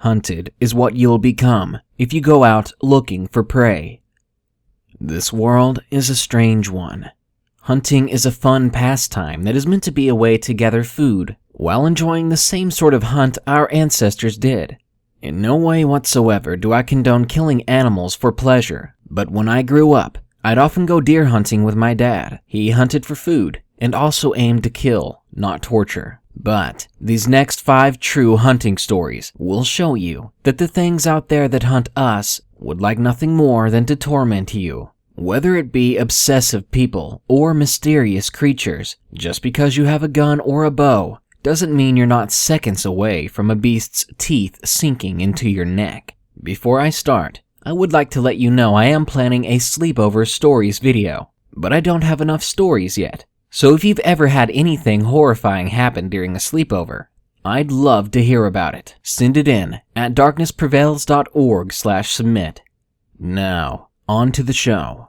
Hunted is what you'll become if you go out looking for prey. This world is a strange one. Hunting is a fun pastime that is meant to be a way to gather food while enjoying the same sort of hunt our ancestors did. In no way whatsoever do I condone killing animals for pleasure, but when I grew up, I'd often go deer hunting with my dad. He hunted for food and also aimed to kill, not torture. But these next 5 true hunting stories will show you that the things out there that hunt us would like nothing more than to torment you. Whether it be obsessive people or mysterious creatures, just because you have a gun or a bow doesn't mean you're not seconds away from a beast's teeth sinking into your neck. Before I start, I would like to let you know I am planning a sleepover stories video, but I don't have enough stories yet. So if you've ever had anything horrifying happen during a sleepover, I'd love to hear about it. Send it in at darknessprevails.org/submit. Now, on to the show.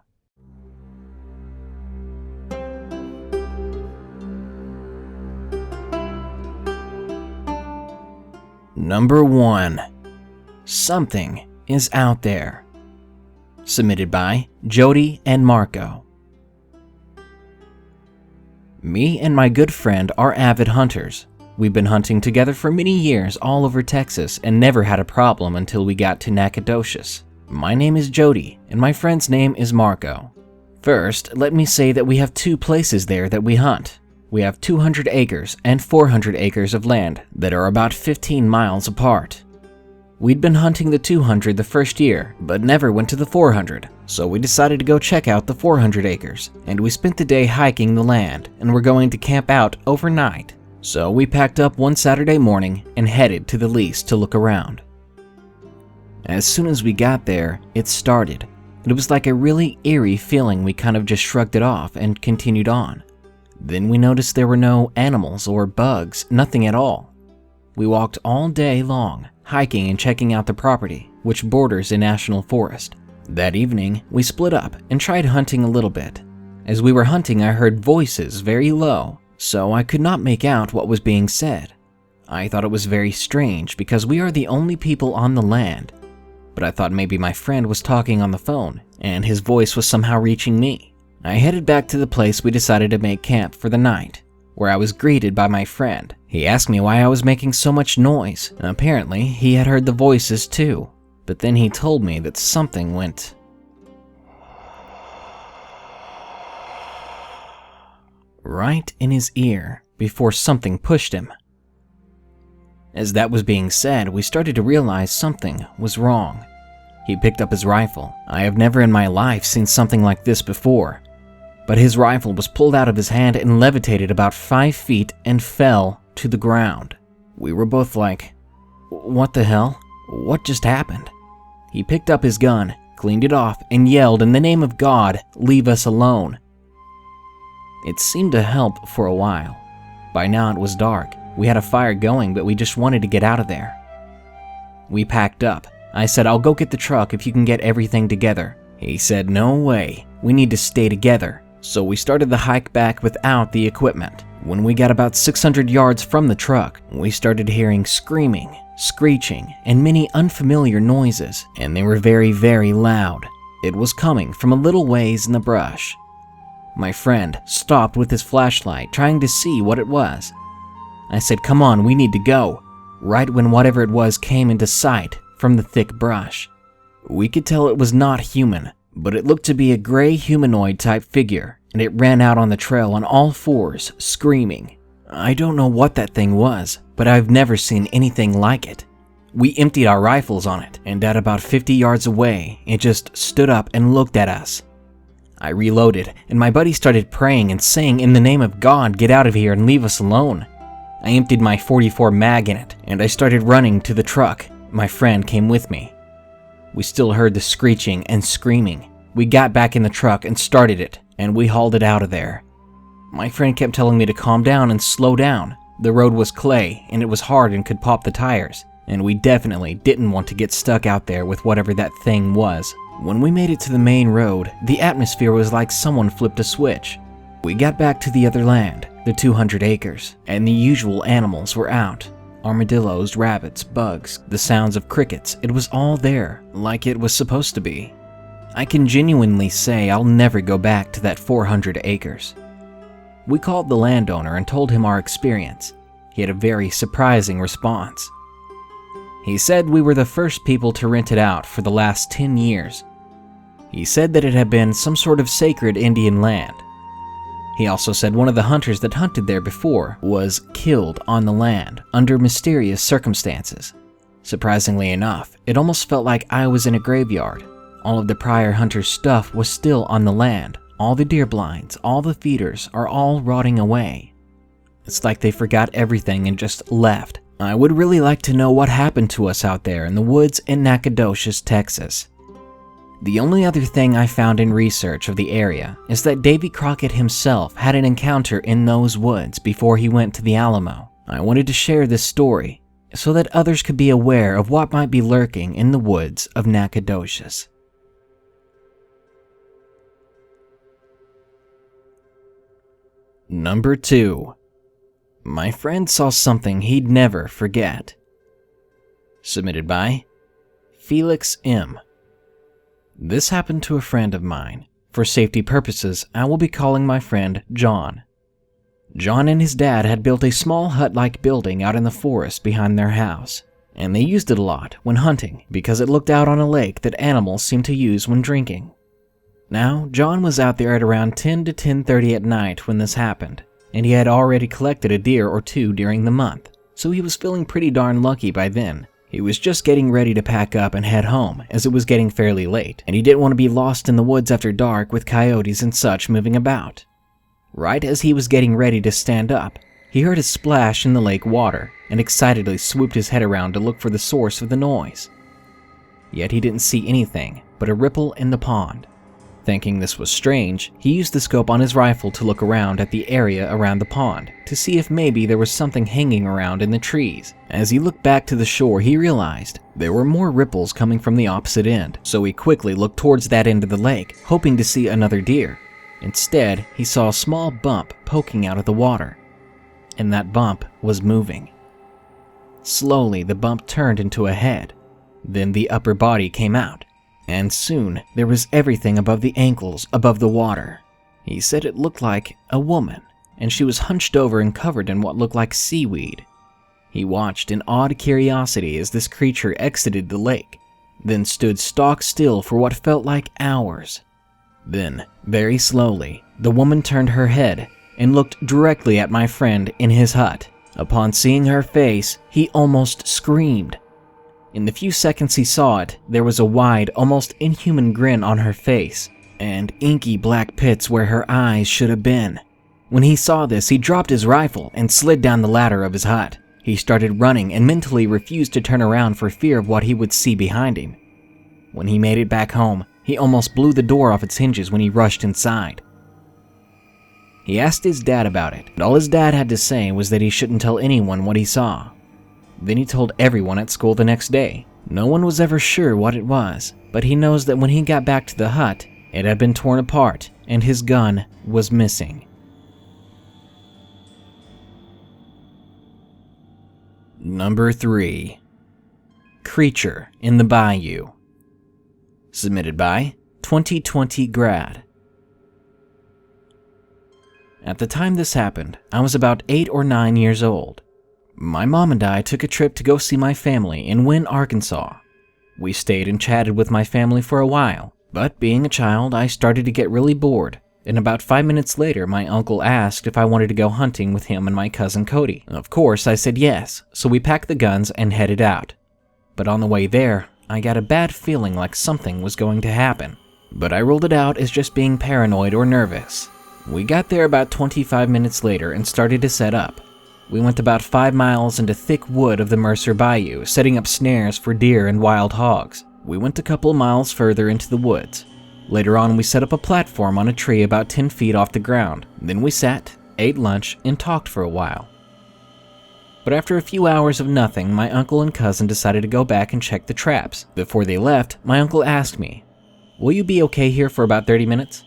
Number 1. Something is out there. Submitted by Jody and Marco. Me and my good friend are avid hunters. We've been hunting together for many years all over Texas and never had a problem until we got to Nacogdoches. My name is Jody and my friend's name is Marco. First, let me say that we have 2 places there that we hunt. We have 200 acres and 400 acres of land that are about 15 miles apart. We'd been hunting the 200 the first year, but never went to the 400, so we decided to go check out the 400 acres, and we spent the day hiking the land, and were going to camp out overnight. So we packed up one Saturday morning and headed to the lease to look around. As soon as we got there, it started. It was like a really eerie feeling. We kind of just shrugged it off and continued on. Then we noticed there were no animals or bugs, nothing at all. We walked all day long, hiking and checking out the property, which borders a national forest. That evening, we split up and tried hunting a little bit. As we were hunting, I heard voices very low, so I could not make out what was being said. I thought it was very strange because we are the only people on the land, but I thought maybe my friend was talking on the phone and his voice was somehow reaching me. I headed back to the place we decided to make camp for the night, where I was greeted by my friend. He asked me why I was making so much noise. Apparently, he had heard the voices too, but then he told me that something went right in his ear before something pushed him. As that was being said, we started to realize something was wrong. He picked up his rifle. I have never in my life seen something like this before, but his rifle was pulled out of his hand and levitated about 5 feet and fell to the ground. We were both like, what the hell? What just happened? He picked up his gun, cleaned it off, and yelled, "In the name of God, leave us alone." It seemed to help for a while. By now it was dark. We had a fire going, but we just wanted to get out of there. We packed up. I said, "I'll go get the truck if you can get everything together." He said, "No way, we need to stay together." So we started the hike back without the equipment. When we got about 600 yards from the truck, we started hearing screaming, screeching, and many unfamiliar noises, and they were very, very loud. It was coming from a little ways in the brush. My friend stopped with his flashlight, trying to see what it was. I said, "Come on, we need to go," right when whatever it was came into sight from the thick brush. We could tell it was not human, but it looked to be a gray humanoid type figure, and it ran out on the trail on all fours, screaming. I don't know what that thing was, but I've never seen anything like it. We emptied our rifles on it, and at about 50 yards away, it just stood up and looked at us. I reloaded, and my buddy started praying and saying, "In the name of God, get out of here and leave us alone." I emptied my .44 mag in it, and I started running to the truck. My friend came with me. We still heard the screeching and screaming. We got back in the truck and started it, and we hauled it out of there. My friend kept telling me to calm down and slow down. The road was clay, and it was hard and could pop the tires, and we definitely didn't want to get stuck out there with whatever that thing was. When we made it to the main road, the atmosphere was like someone flipped a switch. We got back to the other land, the 200 acres, and the usual animals were out. Armadillos, rabbits, bugs, the sounds of crickets, it was all there, like it was supposed to be. I can genuinely say I'll never go back to that 400 acres. We called the landowner and told him our experience. He had a very surprising response. He said we were the first people to rent it out for the last 10 years. He said that it had been some sort of sacred Indian land. He also said one of the hunters that hunted there before was killed on the land under mysterious circumstances. Surprisingly enough, it almost felt like I was in a graveyard. All of the prior hunter's stuff was still on the land. All the deer blinds, all the feeders are all rotting away. It's like they forgot everything and just left. I would really like to know what happened to us out there in the woods in Nacogdoches, Texas. The only other thing I found in research of the area is that Davy Crockett himself had an encounter in those woods before he went to the Alamo. I wanted to share this story so that others could be aware of what might be lurking in the woods of Nacogdoches. Number 2. My friend saw something he'd never forget. Submitted by Felix M. This happened to a friend of mine. For safety purposes, I will be calling my friend John. John and his dad had built a small hut-like building out in the forest behind their house, and they used it a lot when hunting because it looked out on a lake that animals seem to use when drinking. Now, John was out there at around 10 to 10:30 at night when this happened, and he had already collected a deer or two during the month, so he was feeling pretty darn lucky by then. He was just getting ready to pack up and head home as it was getting fairly late, and he didn't want to be lost in the woods after dark with coyotes and such moving about. Right as he was getting ready to stand up, he heard a splash in the lake water and excitedly swooped his head around to look for the source of the noise. Yet he didn't see anything but a ripple in the pond. Thinking this was strange, he used the scope on his rifle to look around at the area around the pond to see if maybe there was something hanging around in the trees. As he looked back to the shore, he realized there were more ripples coming from the opposite end, so he quickly looked towards that end of the lake, hoping to see another deer. Instead, he saw a small bump poking out of the water, and that bump was moving. Slowly, the bump turned into a head. Then the upper body came out. And soon, there was everything above the ankles above the water. He said it looked like a woman, and she was hunched over and covered in what looked like seaweed. He watched in awed curiosity as this creature exited the lake, then stood stock still for what felt like hours. Then, very slowly, the woman turned her head and looked directly at my friend in his hut. Upon seeing her face, he almost screamed. In the few seconds he saw it, there was a wide, almost inhuman grin on her face, and inky black pits where her eyes should have been. When he saw this, he dropped his rifle and slid down the ladder of his hut. He started running and mentally refused to turn around for fear of what he would see behind him. When he made it back home, he almost blew the door off its hinges when he rushed inside. He asked his dad about it, and all his dad had to say was that he shouldn't tell anyone what he saw. Then he told everyone at school the next day. No one was ever sure what it was, but he knows that when he got back to the hut, it had been torn apart and his gun was missing. Number 3. Creature in the Bayou. Submitted by 2020 Grad. At the time this happened, I was about 8 or 9 years old. My mom and I took a trip to go see my family in Wynne, Arkansas. We stayed and chatted with my family for a while, but being a child, I started to get really bored, and about 5 minutes later, my uncle asked if I wanted to go hunting with him and my cousin Cody. Of course, I said yes, so we packed the guns and headed out. But on the way there, I got a bad feeling like something was going to happen, but I ruled it out as just being paranoid or nervous. We got there about 25 minutes later and started to set up. We went about 5 miles into thick wood of the Mercer Bayou, setting up snares for deer and wild hogs. We went a couple miles further into the woods. Later on, we set up a platform on a tree about 10 feet off the ground. Then we sat, ate lunch, and talked for a while. But after a few hours of nothing, my uncle and cousin decided to go back and check the traps. Before they left, my uncle asked me, "Will you be okay here for about 30 minutes?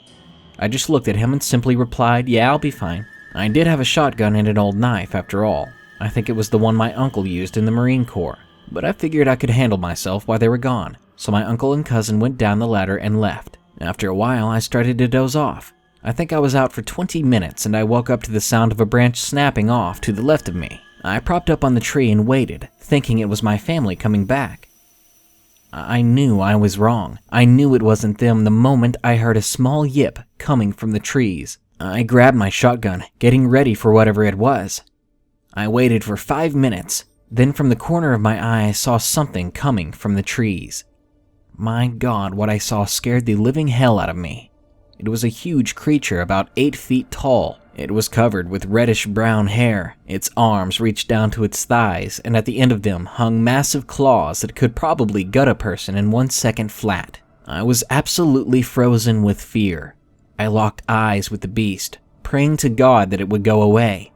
I just looked at him and simply replied, "Yeah, I'll be fine." I did have a shotgun and an old knife, after all. I think it was the one my uncle used in the Marine Corps, but I figured I could handle myself while they were gone, so my uncle and cousin went down the ladder and left. After a while, I started to doze off. I think I was out for 20 minutes and I woke up to the sound of a branch snapping off to the left of me. I propped up on the tree and waited, thinking it was my family coming back. I knew I was wrong. I knew it wasn't them the moment I heard a small yip coming from the trees. I grabbed my shotgun, getting ready for whatever it was. I waited for 5 minutes, then from the corner of my eye I saw something coming from the trees. My God, what I saw scared the living hell out of me. It was a huge creature about 8 feet tall. It was covered with reddish-brown hair. Its arms reached down to its thighs, and at the end of them hung massive claws that could probably gut a person in 1 second flat. I was absolutely frozen with fear. I locked eyes with the beast, praying to God that it would go away.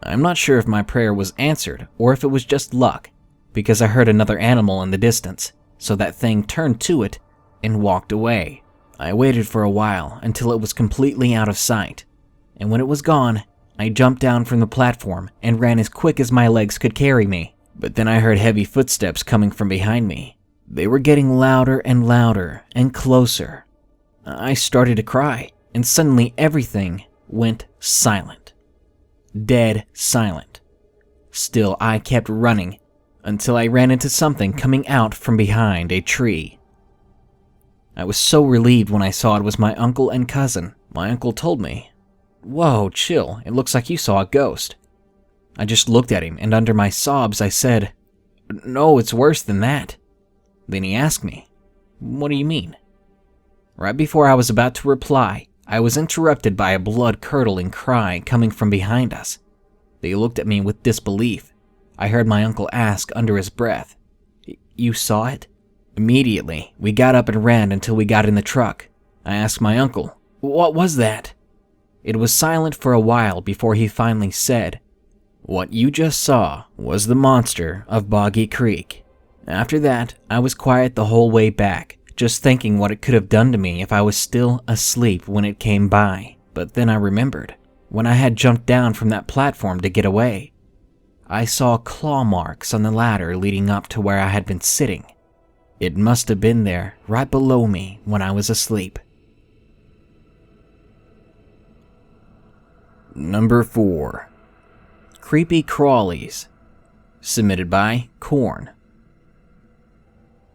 I'm not sure if my prayer was answered or if it was just luck, because I heard another animal in the distance, so that thing turned to it and walked away. I waited for a while until it was completely out of sight, and when it was gone, I jumped down from the platform and ran as quick as my legs could carry me. But then I heard heavy footsteps coming from behind me. They were getting louder and louder and closer. I started to cry, and suddenly everything went silent. Dead silent. Still, I kept running until I ran into something coming out from behind a tree. I was so relieved when I saw it was my uncle and cousin. My uncle told me, "Whoa, chill, it looks like you saw a ghost." I just looked at him, and under my sobs I said, "No, it's worse than that." Then he asked me, "What do you mean?" Right before I was about to reply, I was interrupted by a blood-curdling cry coming from behind us. They looked at me with disbelief. I heard my uncle ask under his breath, "You saw it?" Immediately, we got up and ran until we got in the truck. I asked my uncle, "What was that?" It was silent for a while before he finally said, "What you just saw was the monster of Boggy Creek." After that, I was quiet the whole way back, just thinking what it could have done to me if I was still asleep when it came by. But then I remembered, when I had jumped down from that platform to get away, I saw claw marks on the ladder leading up to where I had been sitting. It must have been there, right below me, when I was asleep. Number 4. Creepy Crawlies. Submitted by Corn.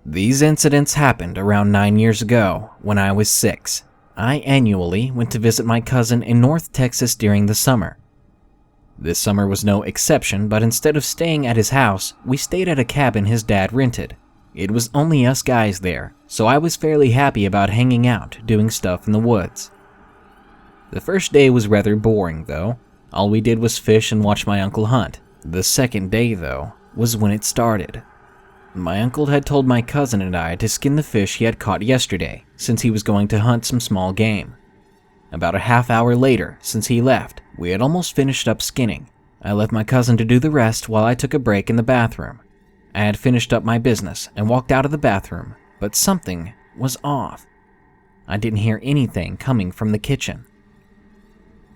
These incidents happened around 9 years ago, when I was 6. I annually went to visit my cousin in North Texas during the summer. This summer was no exception, but instead of staying at his house, we stayed at a cabin his dad rented. It was only us guys there, so I was fairly happy about hanging out, doing stuff in the woods. The first day was rather boring, though. All we did was fish and watch my uncle hunt. The second day, though, was when it started. My uncle had told my cousin and I to skin the fish he had caught yesterday, since he was going to hunt some small game. About a half hour later, since he left, we had almost finished up skinning. I left my cousin to do the rest while I took a break in the bathroom. I had finished up my business and walked out of the bathroom, but something was off. I didn't hear anything coming from the kitchen.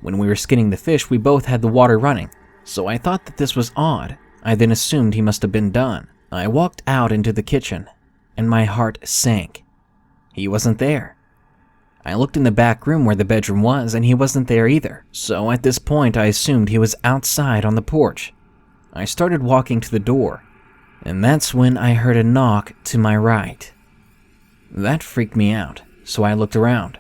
When we were skinning the fish, we both had the water running, so I thought that this was odd. I then assumed he must have been done. I walked out into the kitchen, and my heart sank. He wasn't there. I looked in the back room where the bedroom was, and he wasn't there either, so at this point I assumed he was outside on the porch. I started walking to the door, and that's when I heard a knock to my right. That freaked me out, so I looked around.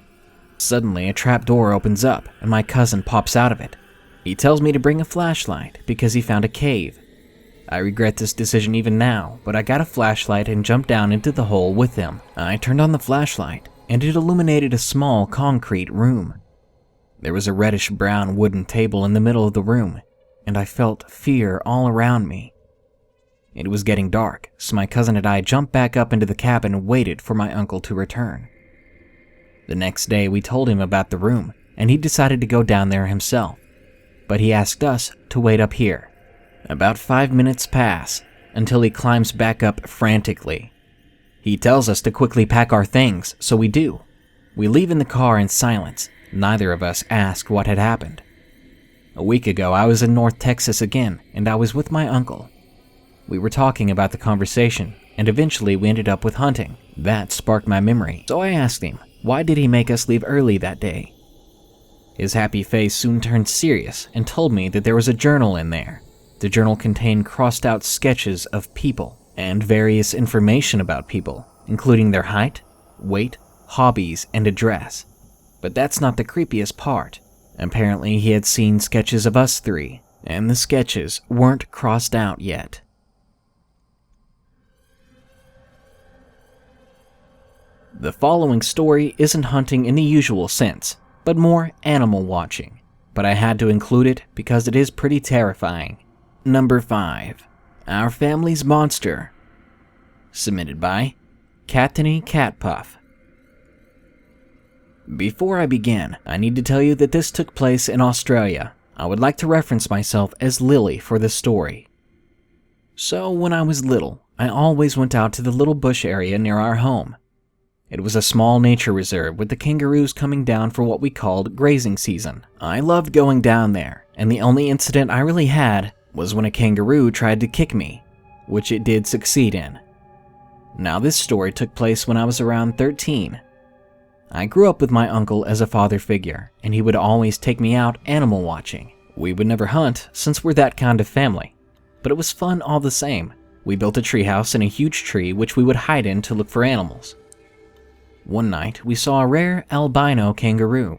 Suddenly, a trap door opens up, and my cousin pops out of it. He tells me to bring a flashlight because he found a cave. I regret this decision even now, but I got a flashlight and jumped down into the hole with him. I turned on the flashlight, and it illuminated a small concrete room. There was a reddish-brown wooden table in the middle of the room, and I felt fear all around me. It was getting dark, so my cousin and I jumped back up into the cabin and waited for my uncle to return. The next day, we told him about the room, and he decided to go down there himself, but he asked us to wait up here. About 5 minutes pass, until he climbs back up frantically. He tells us to quickly pack our things, so we do. We leave in the car in silence. Neither of us asked what had happened. A week ago, I was in North Texas again, and I was with my uncle. We were talking about the conversation, and eventually we ended up with hunting. That sparked my memory, so I asked him, why did he make us leave early that day? His happy face soon turned serious and told me that there was a journal in there. The journal contained crossed out sketches of people and various information about people, including their height, weight, hobbies, and address. But that's not the creepiest part. Apparently, he had seen sketches of us three, and the sketches weren't crossed out yet. The following story isn't hunting in the usual sense, but more animal watching, but I had to include it because it is pretty terrifying. Number 5. Our Family's Monster. Submitted by Catany Catpuff. Before I begin, I need to tell you that this took place in Australia. I would like to reference myself as Lily for this story. So, when I was little, I always went out to the little bush area near our home. It was a small nature reserve with the kangaroos coming down for what we called grazing season. I loved going down there, and the only incident I really had was when a kangaroo tried to kick me, which it did succeed in. Now, this story took place when I was around 13. I grew up with my uncle as a father figure, and he would always take me out animal watching. We would never hunt since we're that kind of family, but it was fun all the same. We built a treehouse in a huge tree which we would hide in to look for animals. One night, we saw a rare albino kangaroo.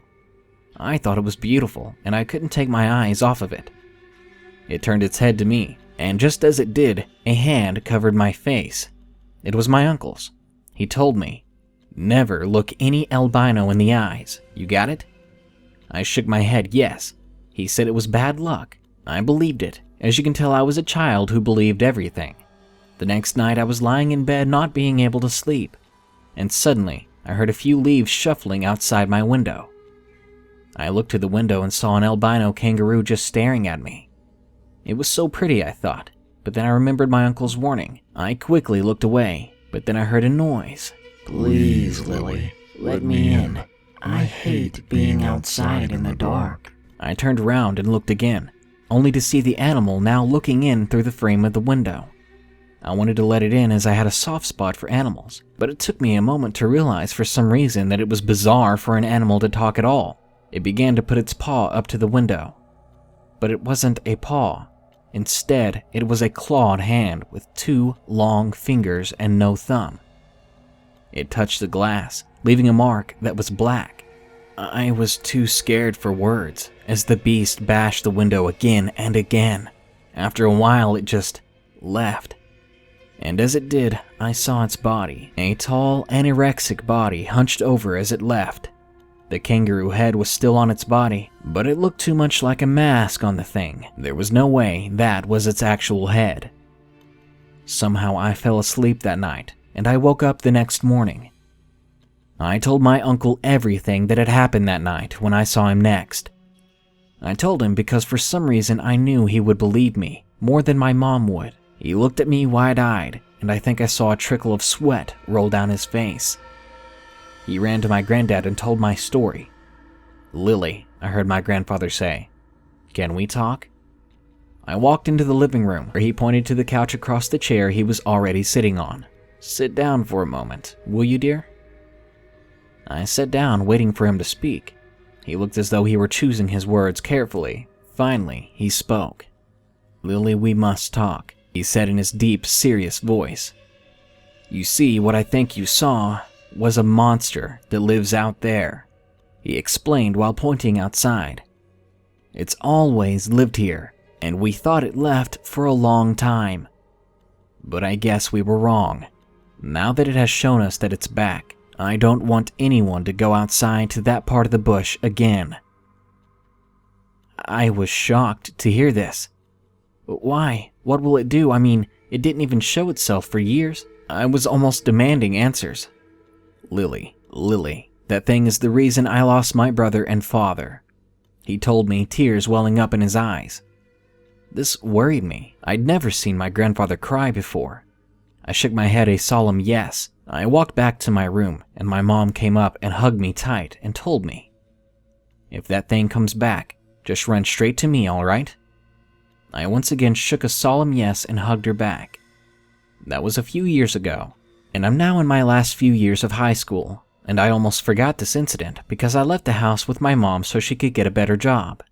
I thought it was beautiful, and I couldn't take my eyes off of it. It turned its head to me, and just as it did, a hand covered my face. It was my uncle's. He told me, never look any albino in the eyes. You got it? I shook my head yes. He said it was bad luck. I believed it. As you can tell, I was a child who believed everything. The next night, I was lying in bed not being able to sleep, and suddenly, I heard a few leaves shuffling outside my window. I looked to the window and saw an albino kangaroo just staring at me. It was so pretty, I thought, but then I remembered my uncle's warning. I quickly looked away, but then I heard a noise. Please, Lily, let me in. I hate being outside in the dark. I turned around and looked again, only to see the animal now looking in through the frame of the window. I wanted to let it in as I had a soft spot for animals, but it took me a moment to realize for some reason that it was bizarre for an animal to talk at all. It began to put its paw up to the window. But it wasn't a paw. Instead, it was a clawed hand with 2 long fingers and no thumb. It touched the glass, leaving a mark that was black. I was too scared for words as the beast bashed the window again and again. After a while, it just left. And as it did, I saw its body, a tall, anorexic body hunched over as it left. The kangaroo head was still on its body, but it looked too much like a mask on the thing. There was no way that was its actual head. Somehow I fell asleep that night, and I woke up the next morning. I told my uncle everything that had happened that night when I saw him next. I told him because for some reason I knew he would believe me, more than my mom would. He looked at me wide-eyed, and I think I saw a trickle of sweat roll down his face. He ran to my granddad and told my story. "Lily," I heard my grandfather say, "can we talk?" I walked into the living room, where he pointed to the couch across the chair he was already sitting on. "Sit down for a moment, will you, dear?" I sat down, waiting for him to speak. He looked as though he were choosing his words carefully. Finally, he spoke. "Lily, we must talk," he said in his deep, serious voice. "You see, what I think you saw was a monster that lives out there," he explained while pointing outside. "It's always lived here, and we thought it left for a long time. But I guess we were wrong. Now that it has shown us that it's back, I don't want anyone to go outside to that part of the bush again." I was shocked to hear this. "Why? What will it do? I mean, it didn't even show itself for years." I was almost demanding answers. Lily, that thing is the reason I lost my brother and father," he told me, tears welling up in his eyes. This worried me. I'd never seen my grandfather cry before. I shook my head a solemn yes. I walked back to my room, and my mom came up and hugged me tight and told me, "If that thing comes back, Just run straight to me, alright? I once again shook a solemn yes and hugged her back. That was a few years ago, and I'm now in my last few years of high school, and I almost forgot this incident because I left the house with my mom so she could get a better job.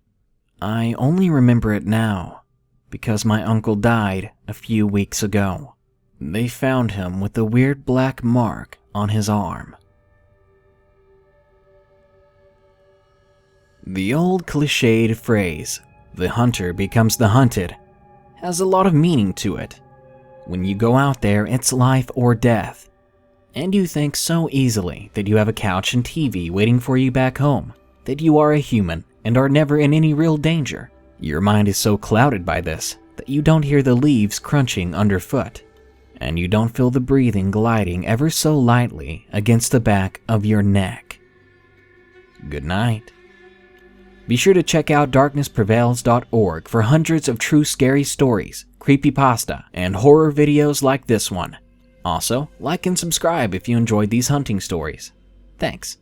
I only remember it now because my uncle died a few weeks ago. They found him with a weird black mark on his arm. The old cliched phrase, "the hunter becomes the hunted," has a lot of meaning to it. When you go out there, it's life or death. And you think so easily that you have a couch and TV waiting for you back home, that you are a human and are never in any real danger. Your mind is so clouded by this that you don't hear the leaves crunching underfoot, and you don't feel the breathing gliding ever so lightly against the back of your neck. Good night. Be sure to check out darknessprevails.org for hundreds of true scary stories, creepypasta, and horror videos like this one. Also, like and subscribe if you enjoyed these hunting stories. Thanks.